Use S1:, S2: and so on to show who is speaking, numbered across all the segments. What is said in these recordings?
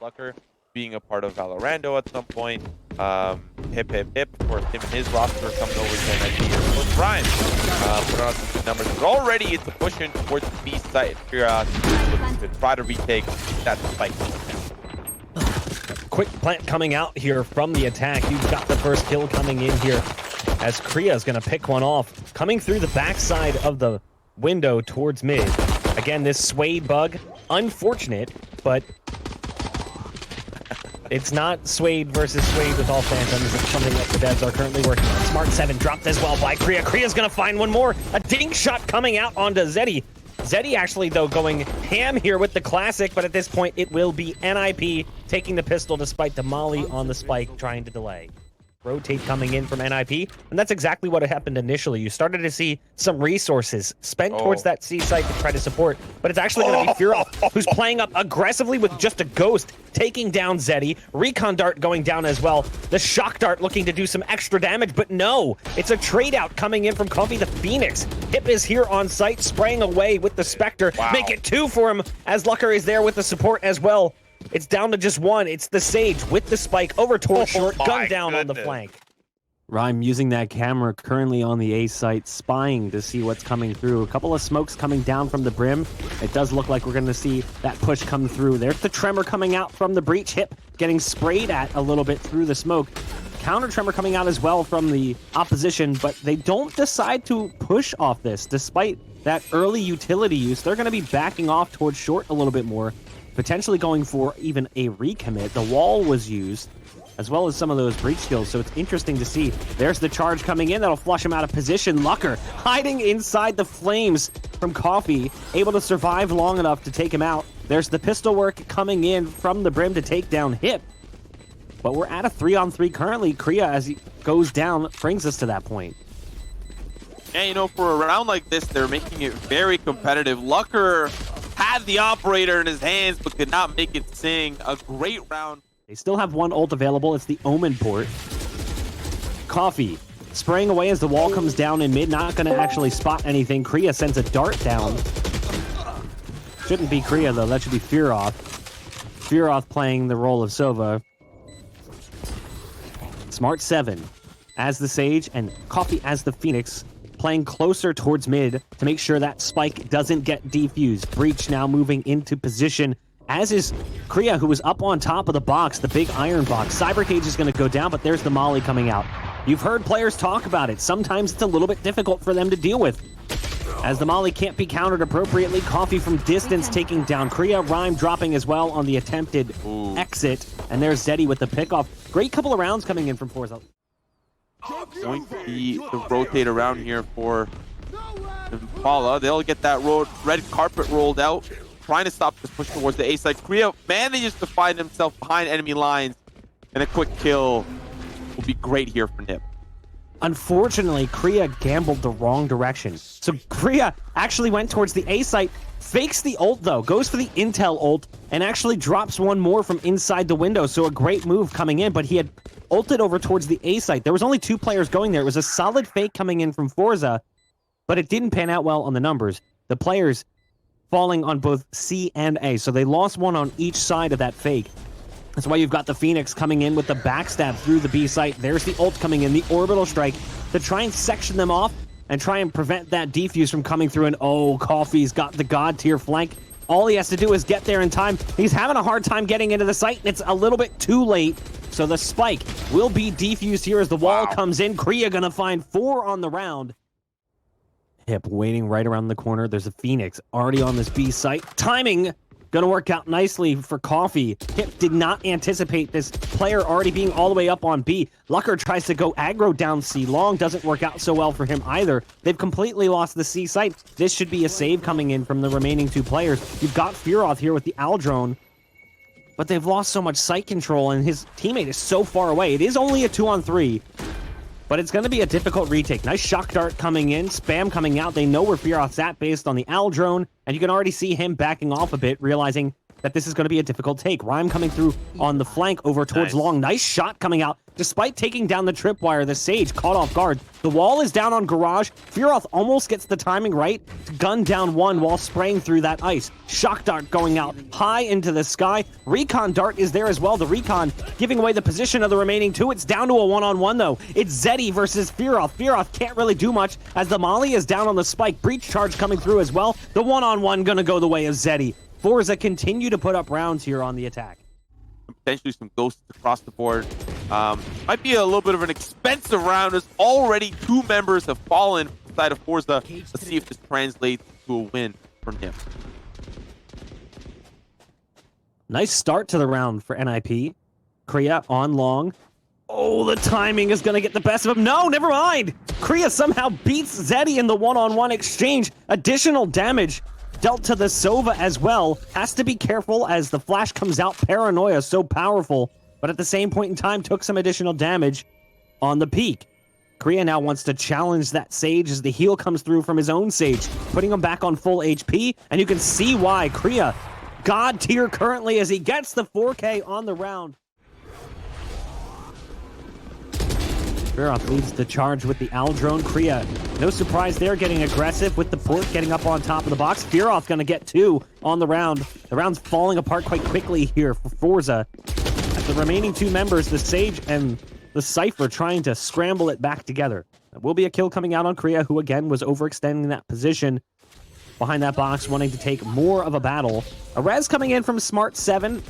S1: Flucker being a part of Valorando at some point. Hip, hip, hip. Of course, him and his roster coming over to NIP. Plus Ryan put on some good numbers. But already it's a push in towards the B site. To try to retake that spike.
S2: Quick plant coming out here from the attack. You've got the first kill coming in here as Kriya is going to pick one off. Coming through the backside of the window towards mid. Again, this Suede bug, unfortunate, but it's not Suede versus Suede with all phantoms. It's something that the devs are currently working on. Smart 7 dropped as well by Kriya. Kriya's going to find one more. A dink shot coming out onto Zeddy. Zeddy actually, though, going ham here with the classic, but at this point, it will be NIP taking the pistol despite the molly on the spike trying to delay. Rotate coming in from NIP, and that's exactly what happened initially. You started to see some resources spent towards that C site to try to support, but it's actually going to be FORZE who's playing up aggressively with just a ghost, taking down Zeddy. Recon Dart going down as well. The Shock Dart looking to do some extra damage, but no, it's a trade out coming in from Coffee the Phoenix. Hip is here on site, spraying away with the Spectre. Make it 2 for him as Lucker is there with the support as well. It's down to just 1. It's the Sage with the spike over towards short, gun down on the flank. Rhyme using that camera currently on the A site, spying to see what's coming through. A couple of smokes coming down from the brim. It does look like we're going to see that push come through. There's the Tremor coming out from the breach. Hip getting sprayed at a little bit through the smoke. Counter Tremor coming out as well from the opposition, but they don't decide to push off this. Despite that early utility use, they're going to be backing off towards short a little bit more. Potentially going for even a recommit. The wall was used, as well as some of those breach kills, so it's interesting to see. There's the charge coming in that'll flush him out of position. Lucker hiding inside the flames from Coffee, able to survive long enough to take him out. There's the pistol work coming in from the brim to take down Hip. But we're at a 3-on-3 currently. Kriya, as he goes down, brings us to that point.
S1: Yeah, you know, for a round like this, they're making it very competitive. Lucker had the operator in his hands, but could not make it sing. A great round.
S2: They still have one ult available. It's the Omen port. Coffee spraying away as the wall comes down in mid. Not going to actually spot anything. Kriya sends a dart down. Shouldn't be Kriya, though. That should be FORZE. FORZE playing the role of Sova. Smart 7 as the Sage and Coffee as the Phoenix, playing closer towards mid to make sure that spike doesn't get defused. Breach now moving into position, as is Kriya, who was up on top of the box, the big iron box. Cyber Cage is going to go down, but there's the molly coming out. You've heard players talk about it. Sometimes it's a little bit difficult for them to deal with, as the molly can't be countered appropriately. Coffee from distance taking down Kriya. Rhyme dropping as well on the attempted exit. And there's Zeddy with the pickoff. Great couple of rounds coming in from FORZE.
S1: Going to be the rotate around here for Impala. They'll get that red carpet rolled out, trying to stop this push towards the A side. Kriya manages to find himself behind enemy lines, and a quick kill will be great here for Nip.
S2: Unfortunately, Kriya gambled the wrong direction. So Kriya actually went towards the A site, fakes the ult though, goes for the intel ult, and actually drops one more from inside the window. So a great move coming in, but he had ulted over towards the A site. There was only 2 players going there. It was a solid fake coming in from FORZE, but it didn't pan out well on the numbers. The players falling on both C and A, so they lost one on each side of that fake. That's why you've got the Phoenix coming in with the backstab through the B site. There's the ult coming in, the orbital strike, to try and section them off and try and prevent that defuse from coming through. And oh, Coffee's got the god tier flank. All he has to do is get there in time. He's having a hard time getting into the site, and it's a little bit too late. So the spike will be defused here as the wall comes in. Kriya gonna find 4 on the round. Hip waiting right around the corner. There's a Phoenix already on this B site. Timing gonna work out nicely for Coffee. Hip did not anticipate this player already being all the way up on B. Lucker tries to go aggro down C long. Doesn't work out so well for him either. They've completely lost the C site. This should be a save coming in from the remaining 2 players. You've got FORZE here with the Owl drone, but they've lost so much site control, and his teammate is so far away. It is only a 2-on-3, but it's going to be a difficult retake. Nice shock dart coming in, spam coming out. They know where FORZE's at based on the Owl drone, and you can already see him backing off a bit, realizing that this is going to be a difficult take. Rhyme coming through on the flank over towards Long. Nice shot coming out. Despite taking down the tripwire, the Sage caught off guard. The wall is down on Garage. Fearoth almost gets the timing right to gun down one while spraying through that ice. Shock Dart going out high into the sky. Recon Dart is there as well. The Recon giving away the position of the remaining two. It's down to a one-on-one though. It's Zeddy versus Fearoth. Fearoth can't really do much as the Molly is down on the spike. Breach charge coming through as well. The one-on-one gonna go the way of Zeddy. FORZE continue to put up rounds here on the attack.
S1: Potentially some ghosts across the board. Might be a little bit of an expensive round as already 2 members have fallen from the side of FORZE. Let's see if this translates to a win for him.
S2: Nice start to the round for NIP. Kriya on Long. Oh, the timing is going to get the best of him. No, never mind. Kriya somehow beats Zeddy in the one-on-one exchange. Additional damage dealt to the Sova as well. Has to be careful as the flash comes out. Paranoia so powerful, but at the same point in time took some additional damage on the peak. Kriya now wants to challenge that Sage as the heal comes through from his own Sage, putting him back on full HP, and you can see why. Kriya, God tier currently as he gets the 4K on the round. Fearoth leads the charge with the Owl Drone. Kriya, no surprise there, getting aggressive with the port, getting up on top of the box. Fearoth gonna get 2 on the round. The round's falling apart quite quickly here for FORZE. As the remaining 2 members, the Sage and the Cypher, trying to scramble it back together. There will be a kill coming out on Kriya, who again was overextending that position behind that box, wanting to take more of a battle. A res coming in from Smart 7,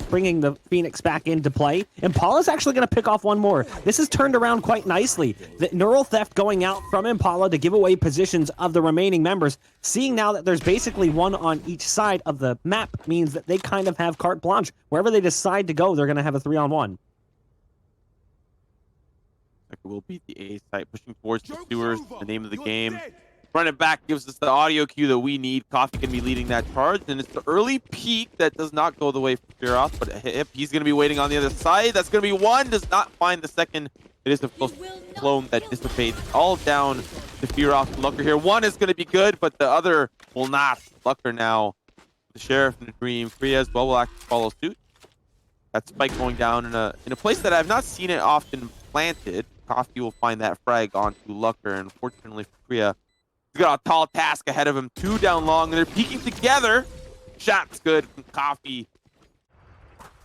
S2: bringing the Phoenix back into play. Impala's actually going to pick off one more. This has turned around quite nicely. The Neural Theft going out from Impala to give away positions of the remaining members. Seeing now that there's basically one on each side of the map means that they kind of have carte blanche. Wherever they decide to go, they're going to have a 3-on-1.
S1: It will beat the A site, pushing towards the Sewers, the name of the game. Run it back gives us the audio cue that we need. Coffee can be leading that charge, and it's the early peak that does not go the way for Fearoth, but Hip, he's going to be waiting on the other side. That's going to be one, does not find the second. It is a clone that dissipates all down to Fearoth and Lucker here. One is going to be good, but the other will not. Lucker now, the Sheriff and the Dream. Kriya as well will actually follow suit. That spike going down in a place that I've not seen it often planted. Coffee will find that frag onto Lucker, and fortunately for Kriya, he's got a tall task ahead of him. 2 down Long, and they're peeking together. Shot's good from Coffee.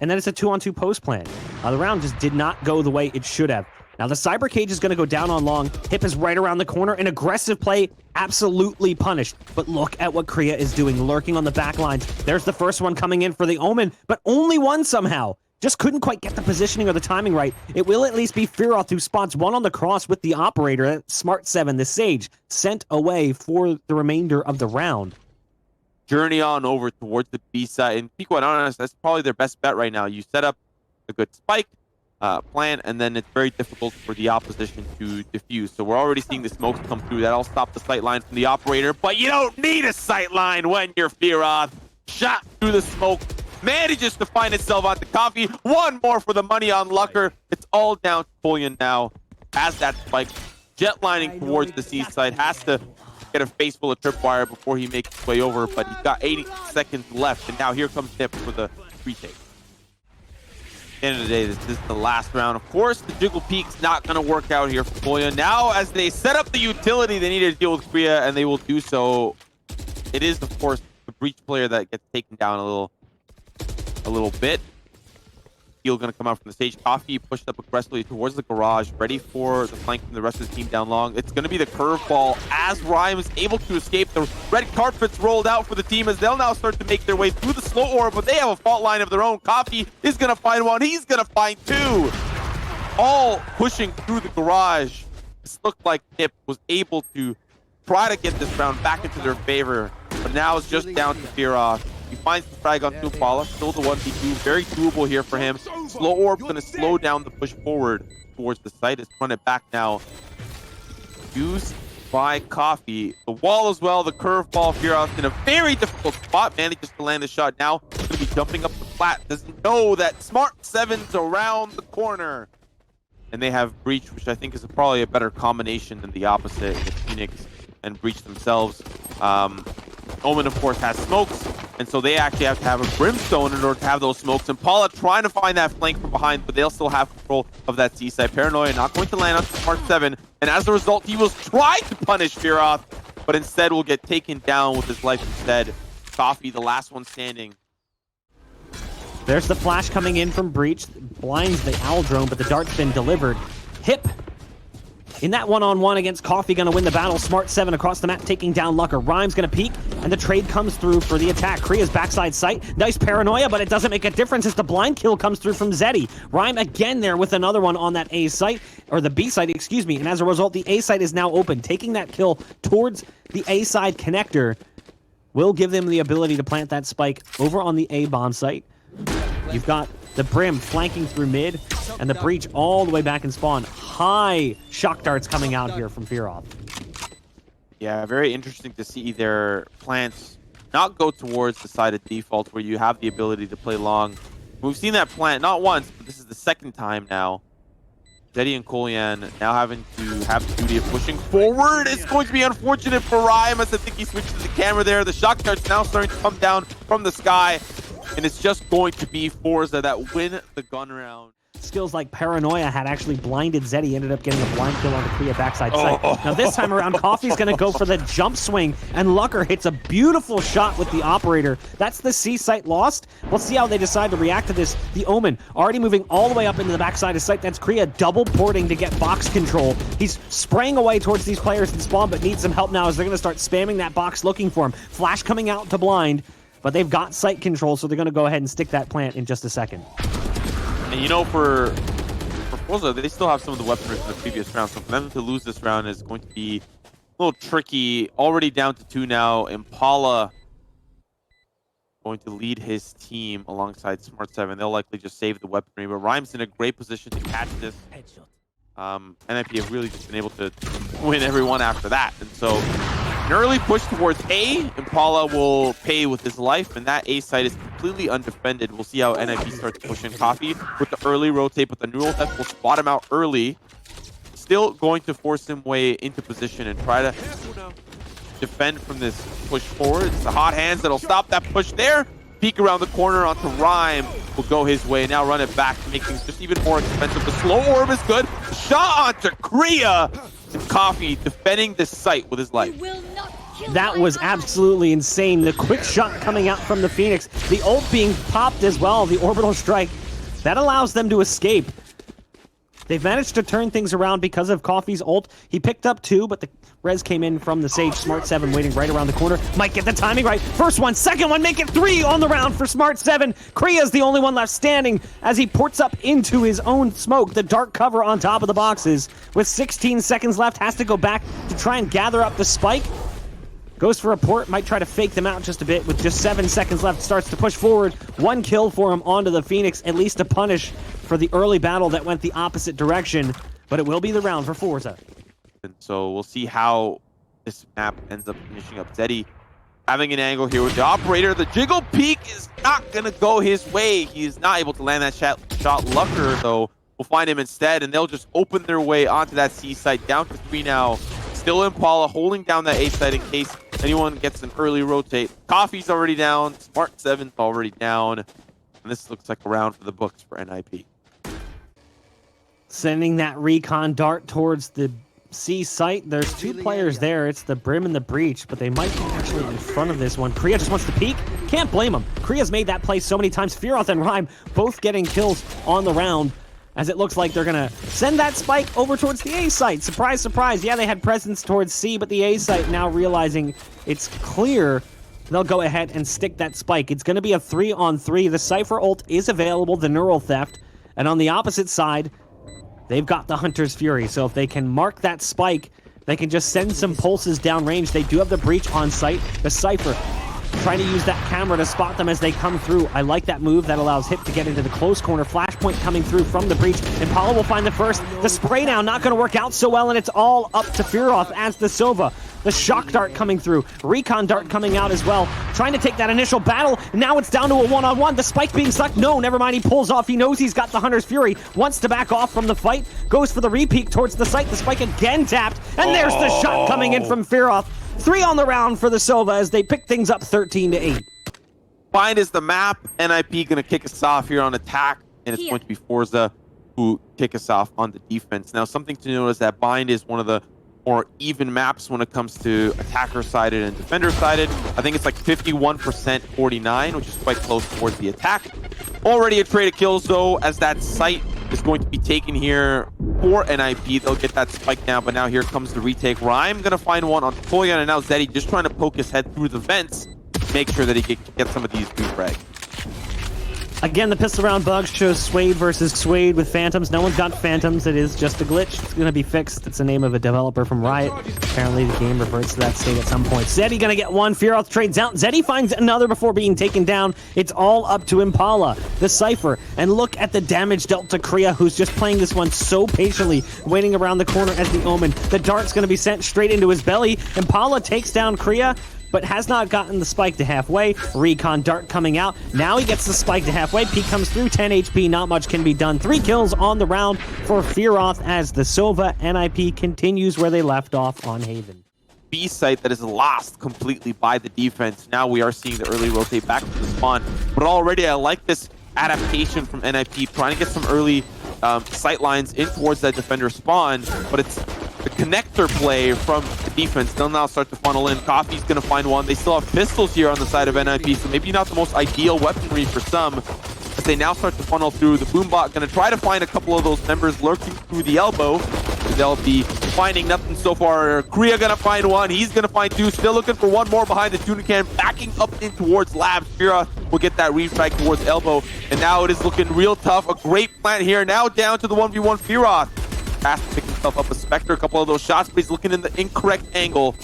S2: And then it's a 2-on-2 post plan. The round just did not go the way it should have. Now the Cyber Cage is going to go down on Long. Hip is right around the corner. An aggressive play, absolutely punished. But look at what Kriya is doing, lurking on the back lines. There's the first one coming in for the Omen, but only one somehow. Just couldn't quite get the positioning or the timing right. It will at least be Fearoth who spots one on the cross with the operator. Smart 7, the Sage, sent away for the remainder of the round.
S1: Journey on over towards the B side, and to be quite honest, that's probably their best bet right now. You set up a good spike plan, and then it's very difficult for the opposition to defuse. So we're already seeing the smokes come through. That'll stop the sight line from the operator, but you don't need a sight line when you're Fearoth. Shot through the smoke. Manages to find itself onto Coffee. One more for the money on Lucker. It's all down to Pullion now. Has that spike. Jetlining towards the C side. Has to get a face full of tripwire before he makes his way over, but he's got 80 seconds left, and now here comes Nip for the retake. At the end of the day, this is the last round. Of course, the Jiggle Peak's not going to work out here for Pullion. Now, as they set up the utility, they need to deal with Kriya, and they will do so. It is, of course, the Breach player that gets taken down a little bit. Heal gonna come out from the Sage. Coffee pushed up aggressively towards the garage, ready for the flank from the rest of the team down Long. It's gonna be the curveball as Rhyme is able to escape. The red carpet's rolled out for the team as they'll now start to make their way through the slow orb, but they have a fault line of their own. Coffee is gonna find one. He's gonna find 2. All pushing through the garage. This looked like Nip was able to try to get this round back into their favor, but now it's just down to Fearoth. He finds the frag on Impala, still the 1v2, very doable here for him. Slow Orb's going to slow down the push forward towards the site. It's run it back now. Used by Coffee. The wall as well, the curveball. Fearoth in a very difficult spot. Manages to land the shot now. Going to be jumping up the flat. Doesn't know that Smart 7's around the corner. And they have Breach, which I think is probably a better combination than the opposite, with Phoenix and Breach themselves. Omen, of course, has smokes, and so they actually have to have a Brimstone in order to have those smokes. Impala trying to find that flank from behind, but they'll still have control of that C side. Paranoia not going to land on Smart 7, and as a result, he was trying to punish Fearoth, but instead will get taken down with his life instead. Coffee, the last one standing.
S2: There's the flash coming in from Breach. Blinds the Owl drone, but the dart's been delivered. Hip in that one-on-one against Coffee, gonna win the battle. Smart 7 across the map, taking down Lucker. Rhyme's gonna peek, and the trade comes through for the attack. Kriya's backside sight. Nice paranoia, but it doesn't make a difference as the blind kill comes through from Zeddy. Rhyme again there with another one on that A site, or the B side, excuse me. And as a result, the A site is now open. Taking that kill towards the A side connector will give them the ability to plant that spike over on the A bomb site. You've got the Brim flanking through mid, and the Breach all the way back in spawn. High shock darts coming out here from Fearoth.
S1: Yeah, very interesting to see their plants not go towards the side of default where you have the ability to play long. We've seen that plant not once, but this is the second time now. Zeddy and Kolyan now having to have the duty of pushing forward. It's going to be unfortunate for Rhyme, as I think he switches the camera there. The shock darts now starting to come down from the sky. And it's just going to be FORZE that win the gun round.
S2: Skills like Paranoia had actually blinded Zeddy, ended up getting a blind kill on the Kriya backside site. Now this time around, Coffee's going to go for the jump swing, and Lucker hits a beautiful shot with the operator. That's the C site lost. We'll see how they decide to react to this. The Omen already moving all the way up into the backside of site. That's Kriya double porting to get box control. He's spraying away towards these players in spawn, but needs some help now as they're going to start spamming that box looking for him. Flash coming out to blind. But they've got site control, so they're going to go ahead and stick that plant in just a second.
S1: And you know, for FORZE, they still have some of the weaponry from the previous round, so for them to lose this round is going to be a little tricky. Already down to 2 now. Impala going to lead his team alongside Smart 7. They'll likely just save the weaponry, but Rhyme's in a great position to catch this. NIP have really just been able to win everyone after that, and so an early push towards A. Impala will pay with his life, and that A site is completely undefended. We'll see how NIP starts pushing Coffee with the early rotate, but the neural theft will spot him out early. Still going to force him way into position and try to defend from this push forward. It's the hot hands that'll stop that push there. Peek around the corner onto Rhyme will go his way. Now run it back to make things just even more expensive. The slow orb is good. Shot onto Kriya. And Coffee defending this site with his life.
S2: That was absolutely insane. The quick shot coming out from the Phoenix. The ult being popped as well, the orbital strike. That allows them to escape. They've managed to turn things around because of Coffee's ult. He picked up 2, but the res came in from the Sage. Smart 7 waiting right around the corner. Might get the timing right. First one, second one, make it 3 on the round for Smart 7. Kriya's the only one left standing as he ports up into his own smoke. The dark cover on top of the boxes. With 16 seconds left, has to go back to try and gather up the spike. Goes for a port, might try to fake them out just a bit. With just 7 seconds left, starts to push forward. 1 kill for him onto the Phoenix, at least a punish for the early battle that went the opposite direction. But it will be the round for FORZE.
S1: And so we'll see how this map ends up finishing up. Zeddy having an angle here with the operator. The jiggle peek is not going to go his way. He is not able to land that shot. Lucker, though, will find him instead, and they'll just open their way onto that C site. Down to 3 now. Still Impala holding down that A site in case anyone gets an early rotate. Coffee's already down. Smart 7's already down. And this looks like a round for the books for NIP.
S2: Sending that recon dart towards the C site. There's 2 players there. It's the Brim and the Breach, but they might be actually in front of this one. Kriya just wants to peek. Can't blame him. Kriya's made that play so many times. Fearoth and Rhyme both getting kills on the round, as it looks like they're going to send that spike over towards the A site. Surprise, surprise. Yeah, they had presence towards C, but the A site now realizing it's clear, they'll go ahead and stick that spike. It's going to be a 3-on-3. The Cypher ult is available, the neural theft. And on the opposite side, they've got the Hunter's Fury. So if they can mark that spike, they can just send some pulses downrange. They do have the Breach on site. The Cypher trying to use that camera to spot them as they come through. I like that move. That allows Hip to get into the close corner. Flashpoint coming through from the Breach. Impala will find the first. The spray now not going to work out so well, and it's all up to Fearoth as the Sova. The shock dart coming through. Recon dart coming out as well. Trying to take that initial battle. Now it's down to a one-on-one. The spike being sucked. No, never mind. He pulls off. He knows he's got the Hunter's Fury. Wants to back off from the fight. Goes for the repeat towards the site. The spike again tapped. And there's the shot coming in from Fearoth. 3 on the round for the Sova as they pick things up 13-8.
S1: Bind is the map. NIP gonna kick us off here on attack, and it's going to be FORZE who kick us off on the defense. Now, something to note is that Bind is one of the more even maps when it comes to attacker-sided and defender-sided. I think it's like 51%, 49, which is quite close towards the attack. Already a trade of kills, though, as that site is going to be taken here for NIP. They'll get that spike now, but now here comes the retake. Rhyme gonna find one on Koyan, and now Zeddy just trying to poke his head through the vents, make sure that he can get some of these refrags.
S2: Again, the pistol round bug shows Suede versus Suede with Phantoms. No one's got Phantoms. It is just a glitch. It's going to be fixed. It's the name of a developer from Riot. Apparently, the game reverts to that state at some point. Zeddy going to get one. Fearoth trades out. Zeddy finds another before being taken down. It's all up to Impala, the Cypher. And look at the damage dealt to Kriya, who's just playing this one so patiently, waiting around the corner as the Omen. The dart's going to be sent straight into his belly. Impala takes down Kriya, but has not gotten the spike to halfway. Recon dart coming out. Now he gets the spike to halfway. Peak comes through, 10 HP. Not much can be done. 3 kills on the round for Fearoth as the Sova NIP continues where they left off on Haven.
S1: B site that is lost completely by the defense. Now we are seeing the early rotate back to the spawn. But already I like this adaptation from NIP, trying to get some early sight lines in towards that defender spawn, but it's the connector play from the defense. They'll now start to funnel in. Coffee's going to find one. They still have pistols here on the side of NIP, so maybe not the most ideal weaponry for some, as they now start to funnel through. The Boombot going to try to find a couple of those members lurking through the elbow. They'll be finding nothing so far. Kriya going to find one. He's going to find 2. Still looking for one more behind the tuna can. Backing up in towards Labs. Fira will get that refrag towards elbow. And now it is looking real tough. A great plant here. Now down to the 1v1 Fearoth. Has to pick himself up a Spectre. A couple of those shots, but he's looking in the incorrect angle.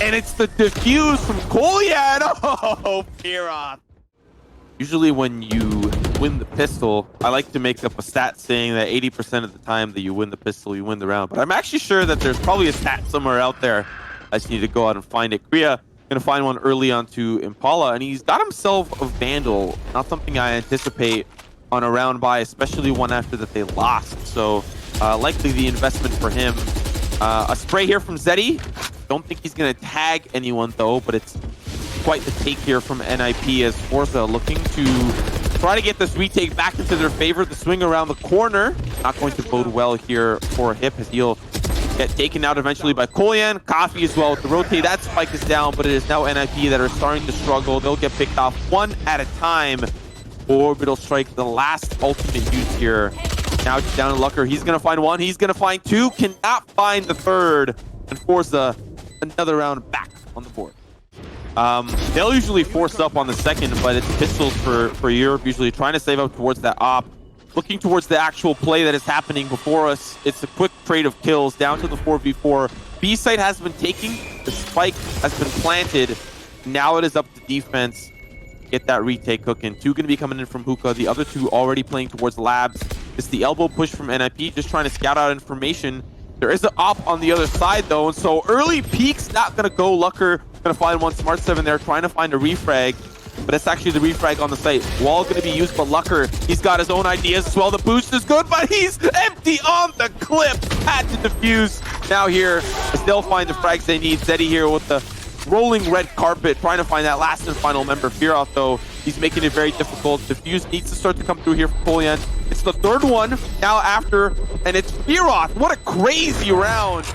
S1: And it's the defuse from Kolyan. Oh, Fearoth. Usually when you win the pistol, I like to make up a stat saying that 80% of the time that you win the pistol, you win the round. But I'm actually sure that there's probably a stat somewhere out there. I just need to go out and find it. Kriya gonna find one early onto Impala, and he's got himself a Vandal. Not something I anticipate on a round by, especially one after that they lost. So likely the investment for him. A spray here from Zeddy. Don't think he's gonna tag anyone though, but it's quite the take here from NIP as FORZE looking to try to get this retake back into their favor. The swing around the corner, not going to bode well here for Hip, as he'll get taken out eventually by Kolyan. Coffee as well with the rotate. That spike is down, but it is now NIP that are starting to struggle. They'll get picked off one at a time. Orbital Strike, the last ultimate use here. Now it's down to Lucker. He's going to find one. He's going to find 2. Cannot find the 3rd. And FORZE another round back on the board. They'll usually force up on the 2nd, but it's pistols for Europe, usually trying to save up towards that op. Looking towards the actual play that is happening before us. It's a quick trade of kills down to the 4v4. B site has been taking, the spike has been planted. Now it is up to defense. Get that retake cooking. 2 going to be coming in from Hookah. The other 2 already playing towards Labs. It's the elbow push from NIP, just trying to scout out information. There is an op on the other side though, and so early peek's not going to go. Lucker going to find one. Smart 7 there, trying to find a refrag, but it's actually the refrag on the site. Wall going to be used, but Lucker, he's got his own ideas as well. The boost is good, but he's empty on the clip. Had to defuse. Now here, as they'll find the frags they need. Zeddy here with the rolling red carpet, trying to find that last and final member. Fearoth though, he's making it very difficult. Defuse needs to start to come through here for Kolyan. It's the 3rd one now after, and it's Fearoth. What a crazy round.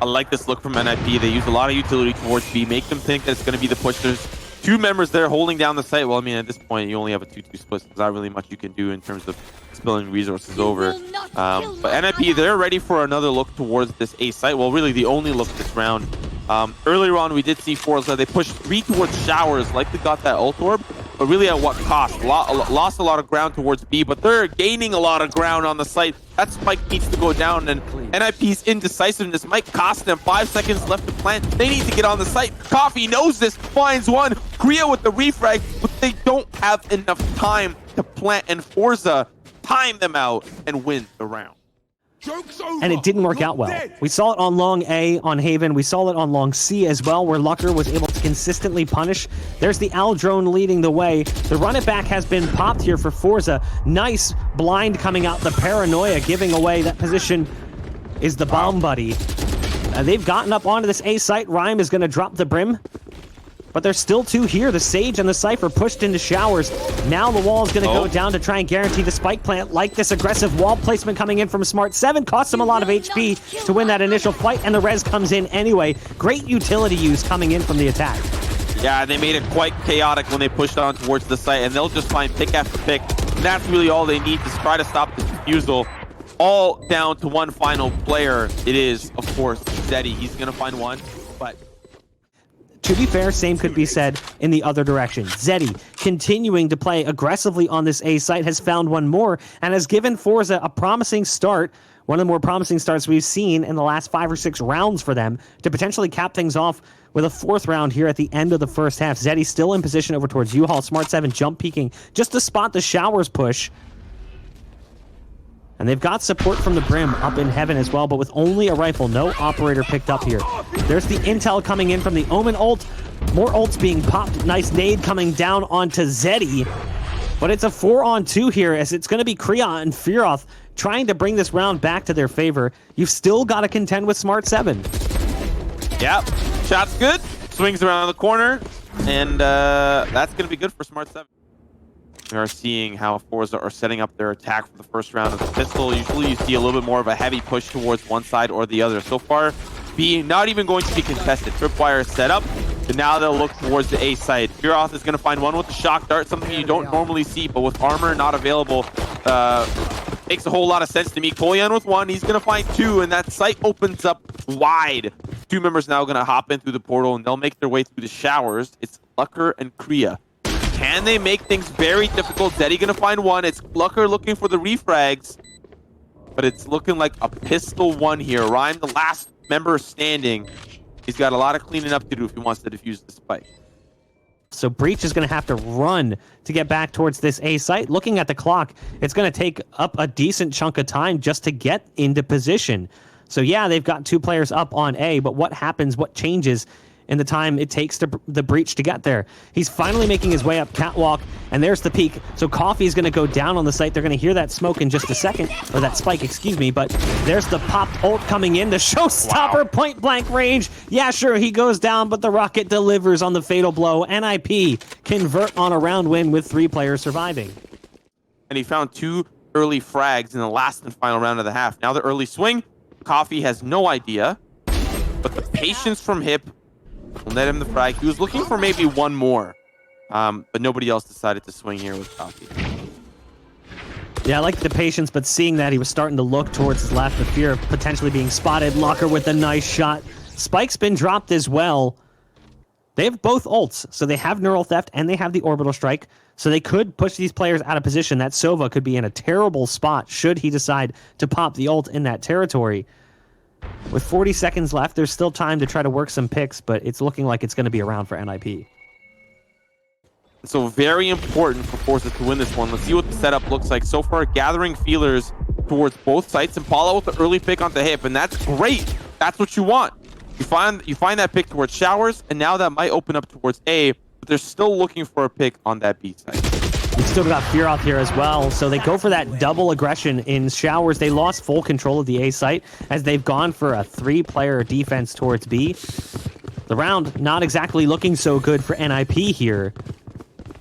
S1: I like this look from NIP. They use a lot of utility towards B, make them think that it's going to be the push. There's 2 members there holding down the site. Well, I mean, at this point, you only have a 2-2 split. There's not really much you can do in terms of spilling resources over. But NIP, they're ready for another look towards this A site. Well, really the only look this round. Earlier on, we did see FORZE. They pushed 3 towards Showers, likely got that ult orb, but really at what cost? Lost a lot of ground towards B, but they're gaining a lot of ground on the site. That spike needs to go down, and NIP's indecisiveness might cost them. 5 seconds left to plant. They need to get on the site. Coffee knows this, finds one. Kriya with the refrag, but they don't have enough time to plant, and FORZE time them out and win the round.
S2: And it didn't work out well. We saw it on long A on Haven. We saw it on long C as well, where Lucker was able to consistently punish. There's the Al drone leading the way. The run it back has been popped here for FORZE. Nice blind coming out. The paranoia giving away that position is the bomb buddy. They've gotten up onto this A site. Rhyme is going to drop the brim. But there's still two here. The Sage and the Cypher pushed into showers. Now the wall is going to go down to try and guarantee the spike plant. Like this aggressive wall placement coming in from Smart 7 costs him a lot of HP to win that initial fight, and the res comes in anyway. Great utility use coming in from the attack.
S1: Yeah, they made it quite chaotic when they pushed on towards the site, and they'll just find pick after pick. And that's really all they need to try to stop the defusal. All down to one final player. It is, of course, Zeddy. He's going to find one, but...
S2: To be fair, same could be said in the other direction. Zeddy, continuing to play aggressively on this A site, has found one more and has given FORZE a promising start, one of the more promising starts we've seen in the last 5 or 6 rounds for them, to potentially cap things off with a 4th round here at the end of the first half. Zeddy still in position over towards U-Haul. Smart 7 jump peeking just to spot the showers push. And they've got support from the Brim up in heaven as well, but with only a rifle, no operator picked up here. There's the intel coming in from the Omen ult. More ults being popped. Nice nade coming down onto Zeddy. But it's a 4-on-2 here, as it's going to be Kriya and Fearoth trying to bring this round back to their favor. You've still got to contend with Smart 7.
S1: Yep, shot's good. Swings around the corner, and that's going to be good for Smart 7. We are seeing how FORZE are setting up their attack for the first round of the pistol. Usually you see a little bit more of a heavy push towards one side or the other. So far, not even going to be contested. Tripwire is set up, and now they'll look towards the A side. Fearoth is going to find one with the shock dart, something you don't normally see, but with armor not available, makes a whole lot of sense to me. Kolyan with one, he's going to find 2, and that site opens up wide. 2 members now going to hop in through the portal, and they'll make their way through the showers. It's Lucker and Kriya. Can they make things very difficult? Zeddy gonna find one. It's Lucker looking for the refrags, but it's looking like a pistol one here. Rhyme, the last member standing. He's got a lot of cleaning up to do if he wants to defuse the spike.
S2: So Breach is going to have to run to get back towards this A site. Looking at the clock, it's going to take up a decent chunk of time just to get into position. So yeah, they've got 2 players up on A, but what happens, what changes in the time it takes to the Breach to get there? He's finally making his way up catwalk, and there's the peak. So Coffee is going to go down on the site. They're going to hear that smoke in just a second, or that spike, excuse me, but there's the popped ult coming in, the showstopper point blank range. Yeah, sure, he goes down, but the rocket delivers on the fatal blow. NIP convert on a round win with 3 players surviving.
S1: And he found 2 early frags in the last and final round of the half. Now the early swing, Coffee has no idea, but the patience from Hip will net him the frag. He was looking for maybe one more, but nobody else decided to swing here with Coffee.
S2: Yeah, I like the patience, but seeing that, he was starting to look towards his left, the fear of potentially being spotted. Locker with a nice shot. Spike's been dropped as well. They have both ults, so they have Neural Theft and they have the Orbital Strike, so they could push these players out of position. That Sova could be in a terrible spot should he decide to pop the ult in that territory. With 40 seconds left, there's still time to try to work some picks, but it's looking like it's going to be around for NIP.
S1: So very important for FORZE to win this one. Let's see what the setup looks like. So far, gathering feelers towards both sites. Impala with the early pick onto Hip, and that's great. That's what you want. You find that pick towards showers, and now that might open up towards A, but they're still looking for a pick on that B side.
S2: We've still got Fearoth here as well, so they go for that double aggression in showers. They lost full control of the A site as they've gone for a 3-player defense towards B. The round not exactly looking so good for NIP here,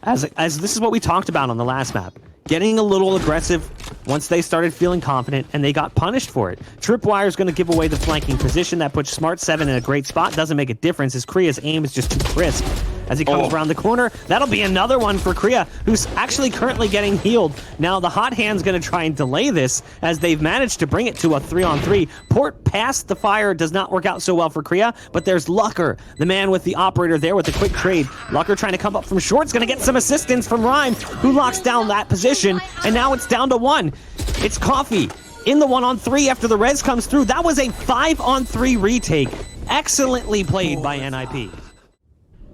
S2: as this is what we talked about on the last map. Getting a little aggressive once they started feeling confident, and they got punished for it. Tripwire is going to give away the flanking position. That puts Smart 7 in a great spot. Doesn't make a difference as Kriya's aim is just too crisp. As he comes around the corner, that'll be another one for Kriya, who's actually currently getting healed. Now the hot hand's going to try and delay this as they've managed to bring it to a 3-on-3. Port past the fire does not work out so well for Kriya, but there's Lucker, the man with the operator there with the quick trade. Lucker trying to come up from short's going to get some assistance from Rhyme, who locks down that position, and now it's down to 1. It's Coffee in the 1-on-3 after the res comes through. That was a 5-on-3 retake. Excellently played by NIP.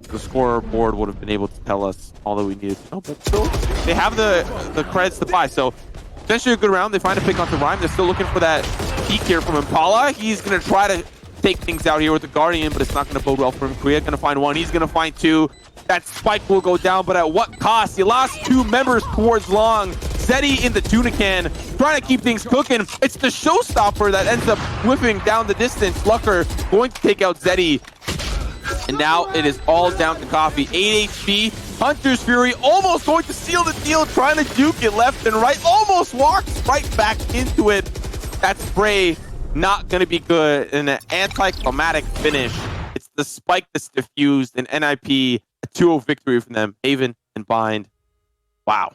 S1: The scoreboard would have been able to tell us all that we needed to know, but still, they have the credits to buy. So essentially a good round. They find a pick onto Rhyme. They're still looking for that peek here from Impala. He's going to try to take things out here with the Guardian, but it's not going to bode well for him. Kriya going to find 1. He's going to find 2. That spike will go down, but at what cost? You lost 2 members towards long. Zeddy in the tuna can, trying to keep things cooking. It's the showstopper that ends up whipping down the distance. Lucker going to take out Zeddy. And now it is all down to Coffee. 8 HP. Hunter's Fury almost going to seal the deal, trying to duke it left and right. Almost walks right back into it. That spray not going to be good. And an anticlimactic finish. It's the spike that's diffused. And NIP, a 2-0 victory from them. Haven and Bind. Wow.